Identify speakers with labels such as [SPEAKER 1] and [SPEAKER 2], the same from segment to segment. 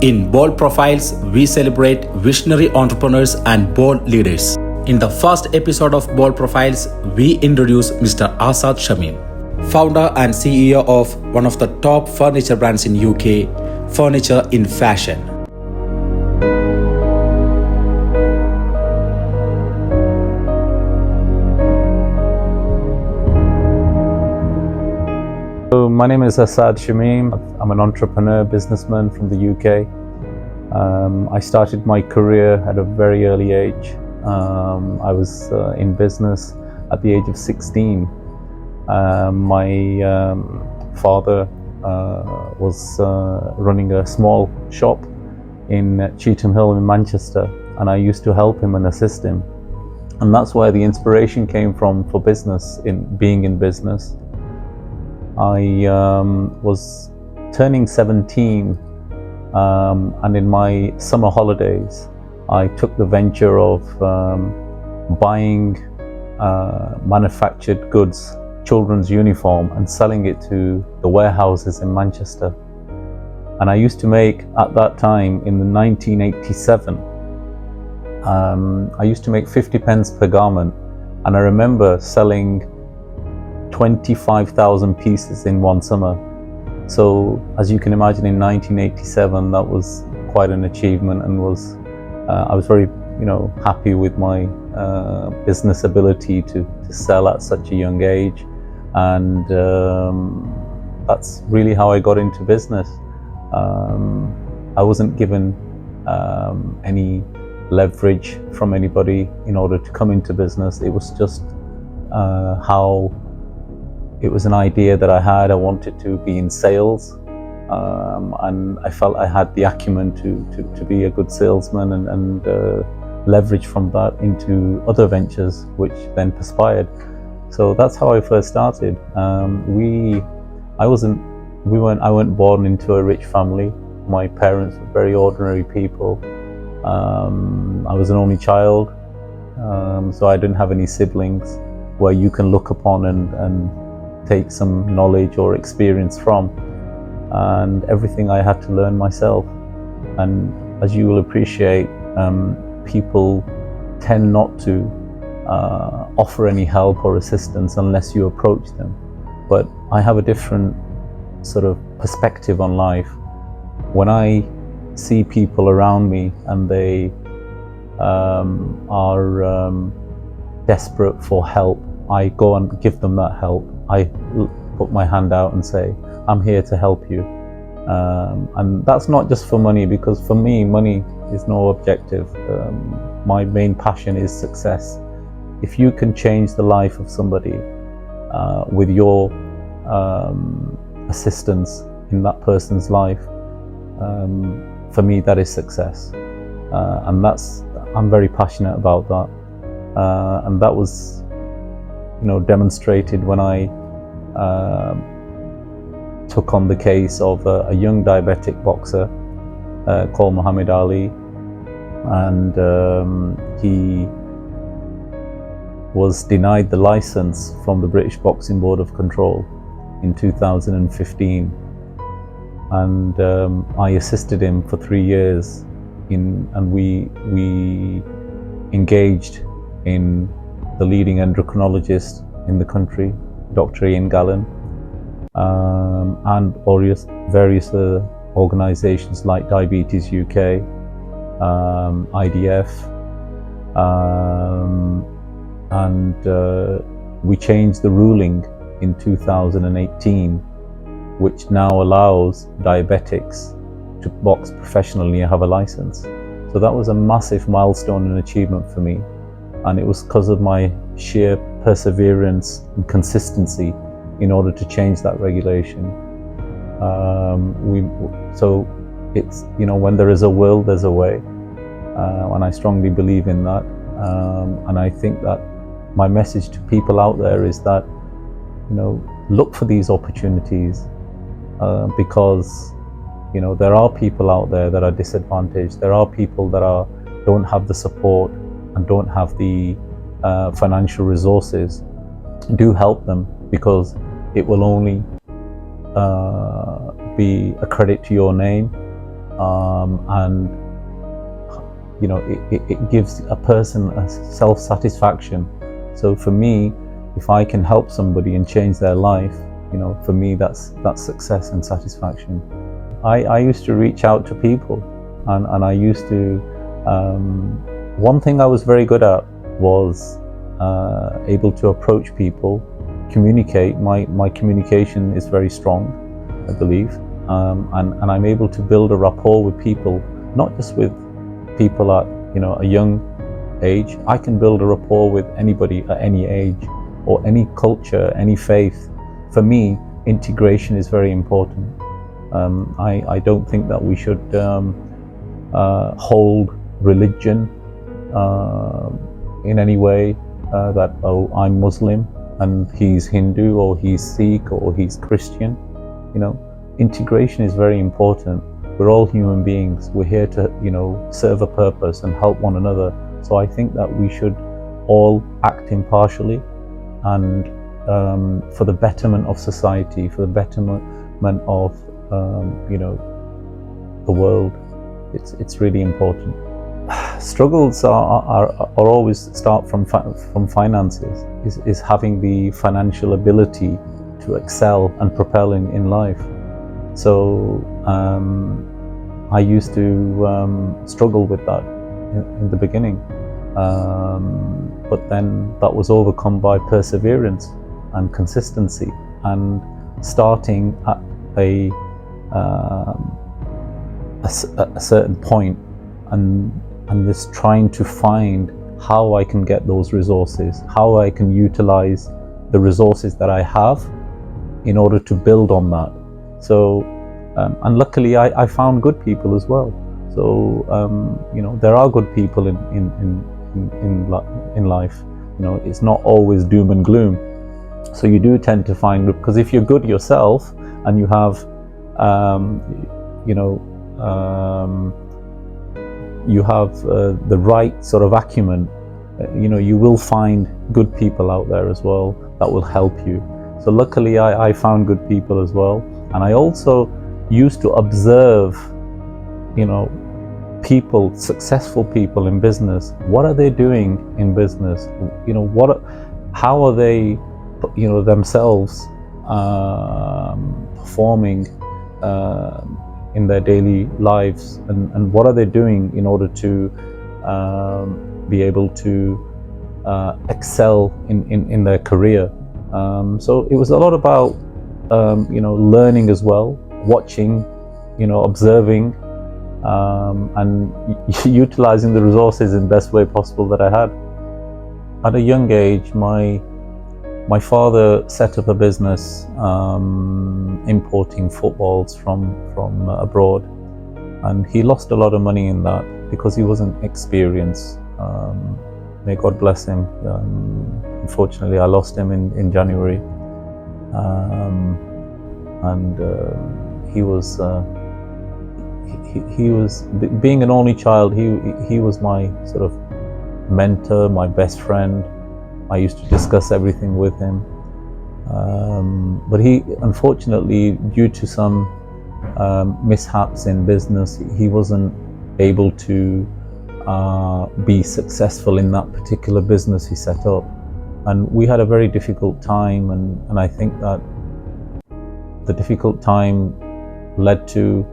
[SPEAKER 1] In Bold Profiles, we celebrate visionary entrepreneurs and bold leaders. In the first episode of Bold Profiles, we introduce Mr. Asad Shamim, founder and CEO of one of the top furniture brands in UK, Furniture in Fashion.
[SPEAKER 2] So my name is Asad Shamim. I'm an entrepreneur, businessman from the UK. I started my career at a very early age. I was in business at the age of 16. My father was running a small shop in Cheetham Hill in Manchester, and I used to help him and assist him. And that's where the inspiration came from for business, in being in business. I was turning 17, and in my summer holidays I took the venture of buying manufactured goods, children's uniform, and selling it to the warehouses in Manchester. And I used to make, at that time in the 1987, I used to make 50 pence per garment, and I remember selling 25,000 pieces in one summer. So as you can imagine, in 1987 that was quite an achievement, and I was very happy with my business ability to sell at such a young age. And that's really how I got into business. I wasn't given any leverage from anybody in order to come into business. It was just it was an idea that I had. I wanted to be in sales, and I felt I had the acumen to be a good salesman and leverage from that into other ventures, which then perspired. So that's how I first started. I weren't born into a rich family. My parents were very ordinary people. I was an only child, so I didn't have any siblings where you can look upon and take some knowledge or experience from, and everything I had to learn myself. And as you will appreciate, people tend not to offer any help or assistance unless you approach them. But I have a different sort of perspective on life. When I see people around me and they are desperate for help, I go and give them that help. I put my hand out and say, I'm here to help you. And that's not just for money, because for me, money is no objective. My main passion is success. If you can change the life of somebody with your assistance in that person's life, for me, that is success. And I'm very passionate about that. And that was demonstrated when I took on the case of a young diabetic boxer called Muhammad Ali, and he was denied the license from the British Boxing Board of Control in 2015, and I assisted him for 3 years and we engaged in the leading endocrinologist in the country, Dr. Ian Gallen, and various organisations like Diabetes UK, IDF, and we changed the ruling in 2018, which now allows diabetics to box professionally and have a license. So that was a massive milestone and achievement for me. And it was because of my sheer perseverance and consistency in order to change that regulation. So it's, when there is a will, there's a way. And I strongly believe in that. And I think that my message to people out there is that, look for these opportunities, because, there are people out there that are disadvantaged. There are people that don't have the support and don't have the financial resources. Do help them, because it will only be a credit to your name, and it gives a person a self-satisfaction. So for me, if I can help somebody and change their life, for me that's success and satisfaction. I used to reach out to people, and I used to one thing I was very good at was able to approach people, communicate. My communication is very strong, I believe, and I'm able to build a rapport with people, not just with people at a young age. I can build a rapport with anybody at any age or any culture, any faith. For me, integration is very important. I don't think that we should hold religion in any way, that I'm Muslim and he's Hindu, or he's Sikh, or he's Christian. Integration is very important. We're all human beings. We're here to serve a purpose and help one another. So I think that we should all act impartially and for the betterment of society, for the betterment of the world. It's really important. Struggles are always start from finances. Is having the financial ability to excel and propel in life. So I used to struggle with that in the beginning, but then that was overcome by perseverance and consistency, and starting at a certain point, and just trying to find how I can get those resources, how I can utilize the resources that I have in order to build on that. So and luckily I found good people as well. So there are good people in life. It's not always doom and gloom. So you do tend to find, because if you're good yourself and you have the right sort of acumen, you will find good people out there as well that will help you. So luckily I found good people as well. And I also used to observe people, successful people in business. What are they doing in business? How are they themselves performing in their daily lives, and what are they doing in order to be able to excel in their career. So it was a lot about learning as well, watching, observing, and utilizing the resources in the best way possible that I had. At a young age, my father set up a business importing footballs from abroad, and he lost a lot of money in that because he wasn't experienced. May God bless him. Unfortunately, I lost him in January, and he was being an only child. He was my sort of mentor, my best friend. I used to discuss everything with him, but he, unfortunately, due to some mishaps in business, he wasn't able to be successful in that particular business he set up, and we had a very difficult time, and I think that the difficult time led to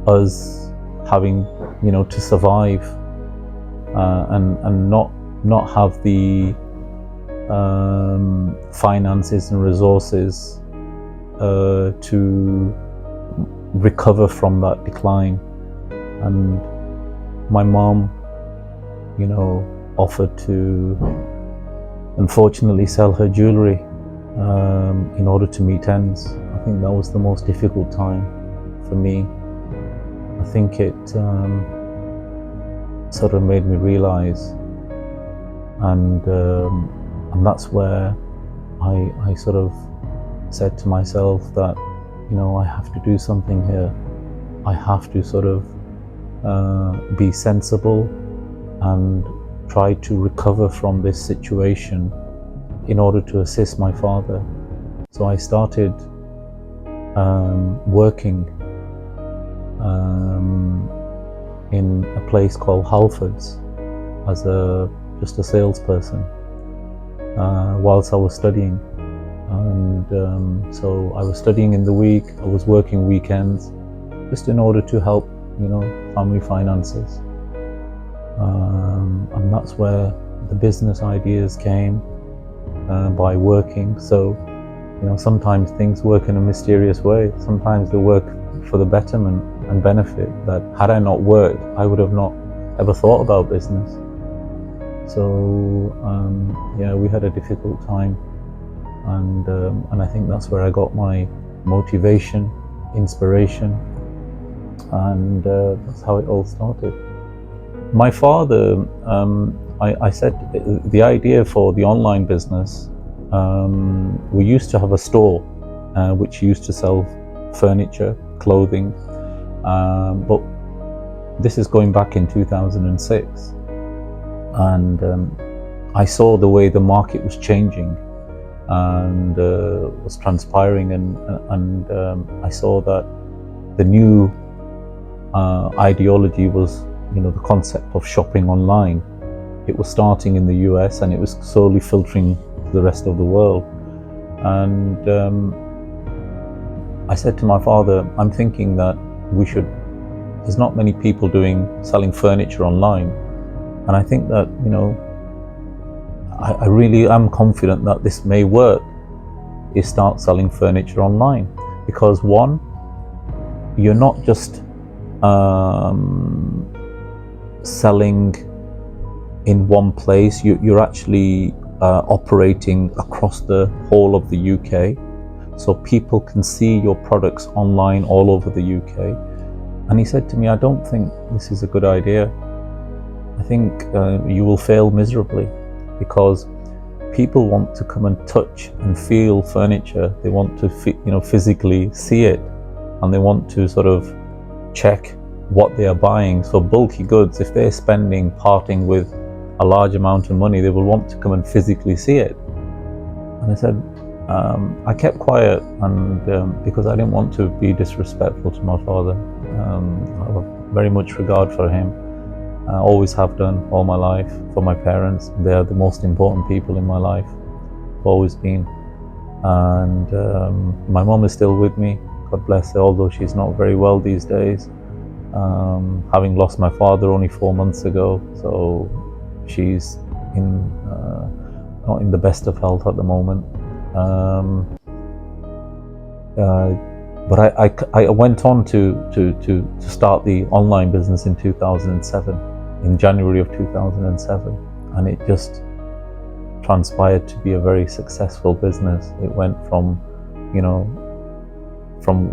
[SPEAKER 2] us having to survive and not have the finances and resources to recover from that decline. And my mom, offered to, unfortunately, sell her jewelry in order to meet ends. I think that was the most difficult time for me. I think it sort of made me realize, and that's where I sort of said to myself that I have to do something here. I have to sort of be sensible and try to recover from this situation in order to assist my father. So I started working in a place called Halfords as just a salesperson whilst I was studying. And so I was studying in the week, I was working weekends just in order to help, family finances. And that's where the business ideas came by working. So, sometimes things work in a mysterious way. Sometimes they work for the betterment and benefit that had I not worked, I would have not ever thought about business. So, we had a difficult time. And I think that's where I got my motivation, inspiration, and that's how it all started. My father, I said the idea for the online business, we used to have a store which used to sell furniture, clothing, but this is going back in 2006, and I saw the way the market was changing and was transpiring, and I saw that the new ideology was, the concept of shopping online. It was starting in the US and it was slowly filtering to the rest of the world. And I said to my father, I'm thinking that there's not many people selling furniture online, and I think that, I really am confident that this may work, is start selling furniture online. Because one, you're not just selling in one place, you're actually operating across the whole of the UK. So people can see your products online all over the UK. And he said to me, I don't think this is a good idea. I think you will fail miserably, because people want to come and touch and feel furniture. They want to physically see it, and they want to sort of check what they are buying. So bulky goods, if they're parting with a large amount of money, they will want to come and physically see it. And I said, I kept quiet, and because I didn't want to be disrespectful to my father. I have very much regard for him. I always have done all my life for my parents. They are the most important people in my life, always been. And my mom is still with me, God bless her, although she's not very well these days, having lost my father only 4 months ago. So she's not in the best of health at the moment. But I went on to start the online business in 2007, in January of 2007, and it just transpired to be a very successful business. It went from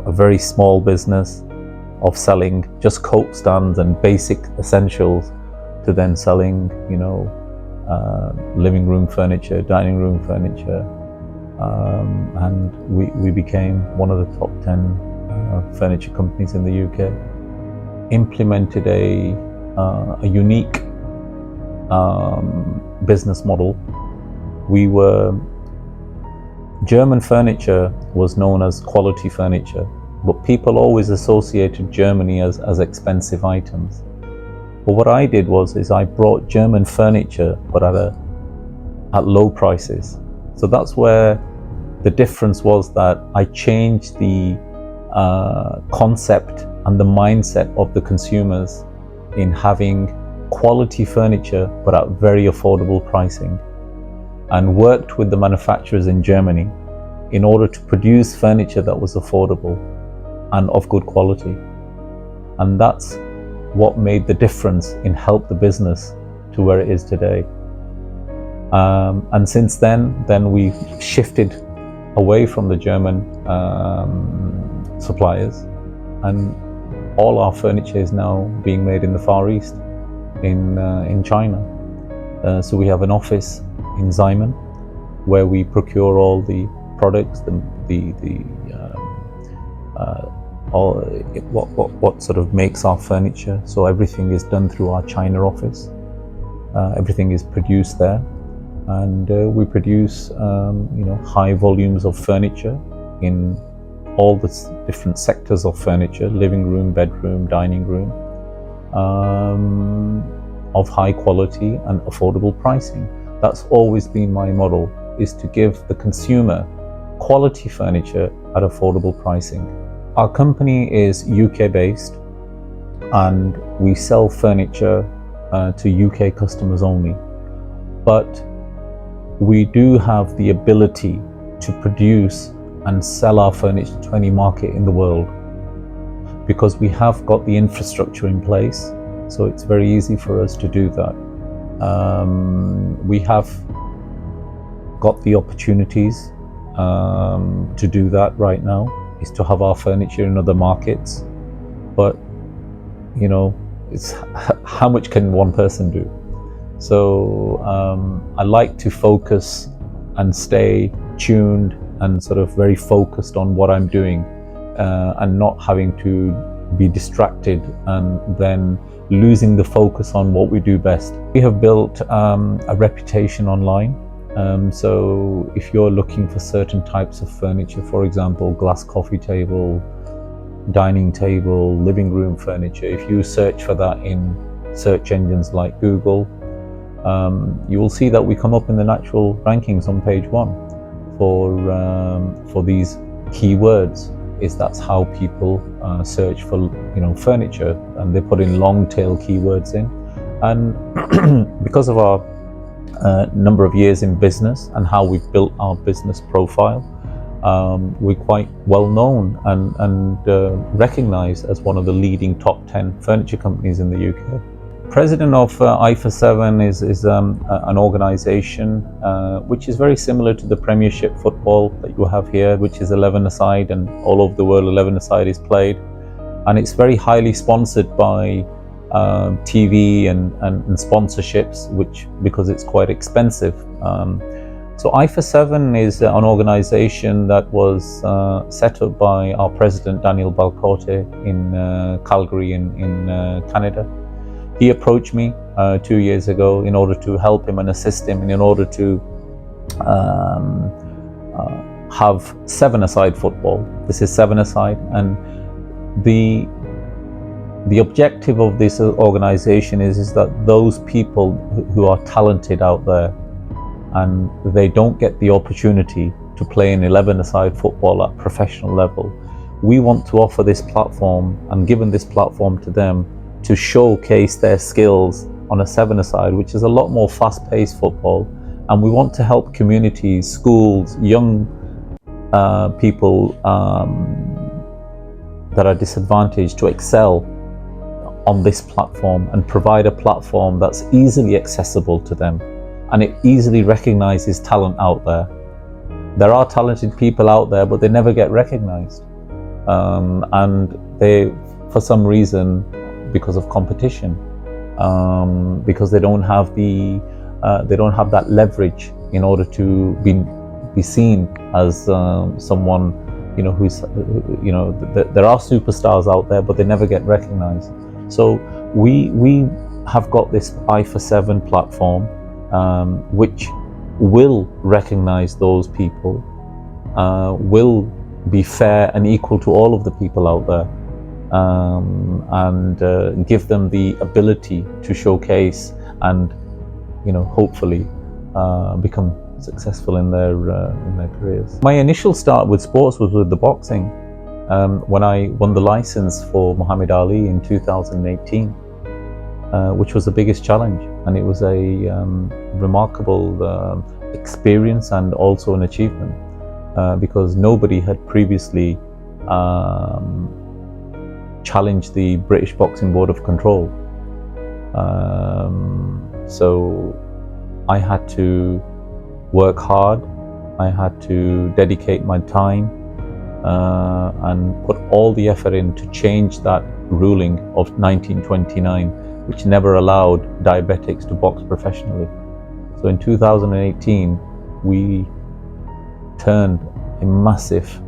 [SPEAKER 2] a very small business of selling just coat stands and basic essentials to then selling, living room furniture, dining room furniture. And we became one of the top 10 furniture companies in the UK. Implemented a unique business model. German furniture was known as quality furniture, but people always associated Germany as expensive items. But what I did is I brought German furniture, but at low prices. So that's where the difference was, that I changed the concept and the mindset of the consumers in having quality furniture but at very affordable pricing, and worked with the manufacturers in Germany in order to produce furniture that was affordable and of good quality. And that's what made the difference in help the business to where it is today. And since then we shifted away from the German suppliers, and all our furniture is now being made in the Far East, in China. So we have an office in Xiamen where we procure all the products, what sort of makes our furniture. So everything is done through our China office. Everything is produced there, and we produce high volumes of furniture in all the different sectors of furniture, living room, bedroom, dining room, of high quality and affordable pricing. That's always been my model, is to give the consumer quality furniture at affordable pricing. Our company is UK based and we sell furniture to UK customers only. But we do have the ability to produce and sell our furniture to any market in the world because we have got the infrastructure in place, so it's very easy for us to do that. We have got the opportunities to do that right now, is to have our furniture in other markets, but you know, it's how much can one person do? So I like to focus and stay tuned and sort of very focused on what I'm doing and not having to be distracted and then losing the focus on what we do best. We have built a reputation online. So if you're looking for certain types of furniture, for example, glass coffee table, dining table, living room furniture, if you search for that in search engines like Google, you will see that we come up in the natural rankings on page 1 for these keywords. That's how people search for furniture, and they put in long tail keywords in. And because of our number of years in business and how we've built our business profile, we're quite well known and recognized as one of the leading top 10 furniture companies in the UK. President of IFA 7 is an organization which is very similar to the Premiership football that you have here, which is 11-a-side, and all over the world 11-a-side is played, and it's very highly sponsored by TV and sponsorships, which because it's quite expensive. So IFA 7 is an organization that was set up by our president Daniel Balcote in Calgary in Canada. He approached me 2 years ago in order to help him and assist him, and in order to have 7-a-side football. This is 7-a-side, and the objective of this organization is that those people who are talented out there and they don't get the opportunity to play in 11-a-side football at professional level, we want to offer this platform and given this platform to them to showcase their skills on a 7-a-side, which is a lot more fast-paced football. And we want to help communities, schools, young people that are disadvantaged to excel on this platform and provide a platform that's easily accessible to them, and it easily recognizes talent out there. There are talented people out there, but they never get recognized, and they, for some reason, because of competition, because they don't have that leverage in order to be seen as someone who's there are superstars out there, but they never get recognized. So we have got this IFA 7 platform, which will recognize those people, will be fair and equal to all of the people out there, and give them the ability to showcase and hopefully become successful in their careers. My initial start with sports was with the boxing. When I won the license for Muhammad Ali in 2018, which was the biggest challenge, and it was a remarkable experience and also an achievement, because nobody had previously challenged the British Boxing Board of Control. So I had to work hard, I had to dedicate my time and put all the effort in to change that ruling of 1929, which never allowed diabetics to box professionally. So in 2018, we turned a massive,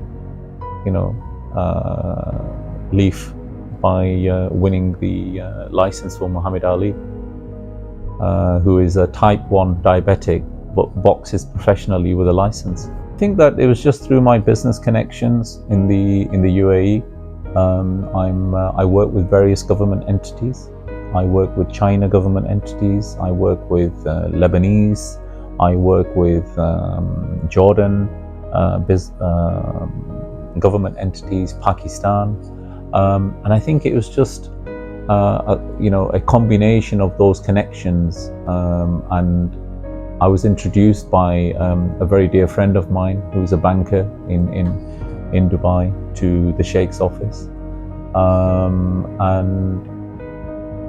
[SPEAKER 2] leaf by winning the license for Muhammad Ali, who is a type 1 diabetic but boxes professionally with a license. think that it was just through my business connections in the UAE. I work with various government entities. I work with China government entities. I work with Lebanese. I work with Jordan government entities, Pakistan, and I think it was just a combination of those connections, and I was introduced by a very dear friend of mine who's a banker in Dubai to the Sheikh's office, and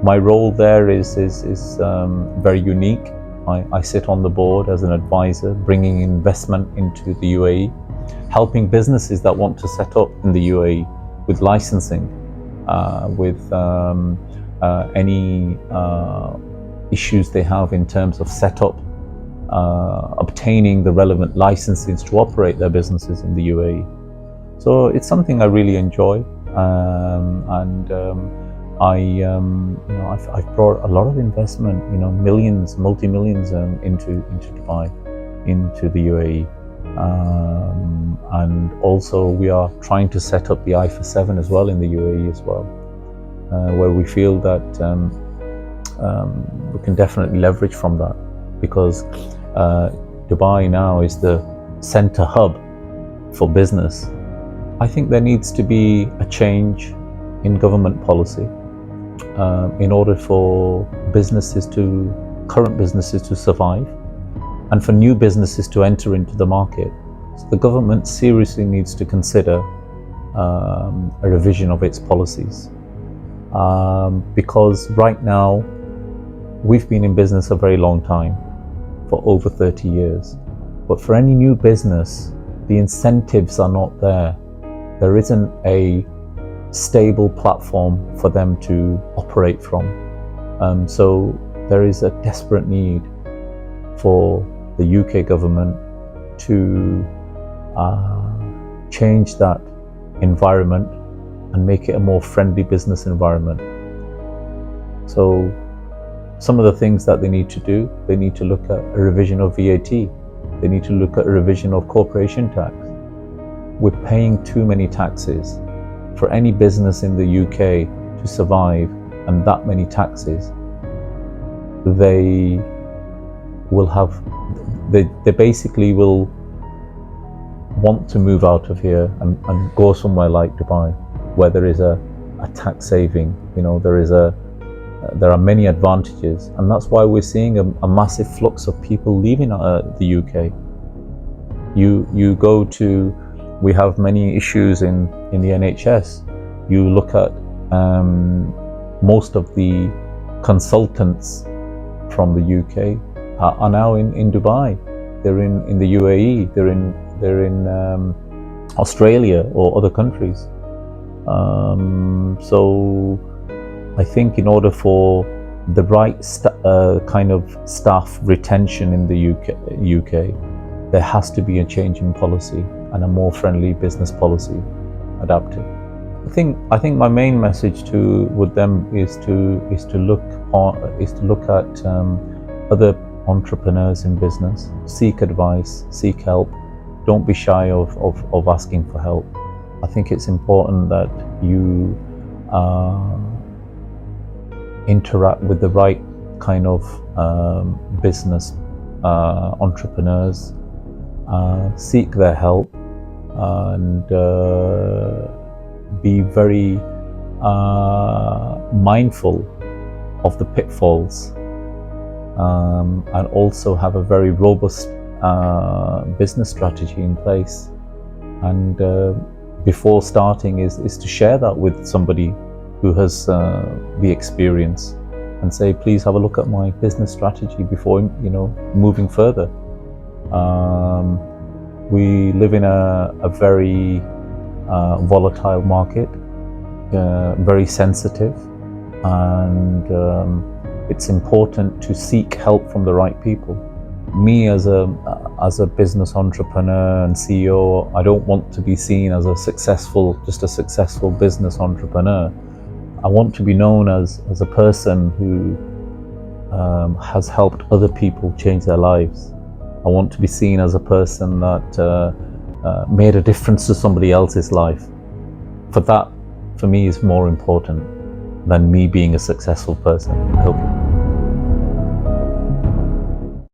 [SPEAKER 2] my role there is very unique. I sit on the board as an advisor, bringing investment into the UAE, helping businesses that want to set up in the UAE with licensing, with any issues they have in terms of setup, obtaining the relevant licenses to operate their businesses in the UAE. So it's something I really enjoy, and I've brought a lot of investment, millions, multi-millions into Dubai, into the UAE, and also we are trying to set up the IFA 7 as well in the UAE as well, where we feel that we can definitely leverage from that, because Dubai now is the center hub for business. I think there needs to be a change in government policy in order for current businesses to survive, and for new businesses to enter into the market. So the government seriously needs to consider a revision of its policies, because right now we've been in business a very long time, for over 30 years. But for any new business, the incentives are not there. There isn't a stable platform for them to operate from. So there is a desperate need for the UK government to change that environment and make it a more friendly business environment. So some of the things that they need to do, they need to look at a revision of VAT. They need to look at a revision of corporation tax. We're paying too many taxes. For any business in the UK to survive, and that many taxes, they basically will want to move out of here and go somewhere like Dubai, where there is a tax saving. There are many advantages, and that's why we're seeing a massive flux of people leaving the UK. You go to, we have many issues in the NHS. You look at most of the consultants from the UK are now in Dubai. They're in the UAE. They're in Australia or other countries. So I think in order for the right kind of staff retention in the UK, there has to be a change in policy and a more friendly business policy adapted. I think my main message with them is to look at other entrepreneurs in business, seek advice, seek help. Don't be shy of asking for help. I think it's important that you interact with the right kind of business entrepreneurs, seek their help, and be very mindful of the pitfalls, and also have a very robust business strategy in place. And before starting is to share that with somebody who has the experience, and say, please have a look at my business strategy before moving further. We live in a very volatile market, very sensitive, and it's important to seek help from the right people. Me as a business entrepreneur and CEO, I don't want to be seen as just a successful business entrepreneur. I want to be known as a person who has helped other people change their lives. I want to be seen as a person that made a difference to somebody else's life. For me, is more important than me being a successful person. I hope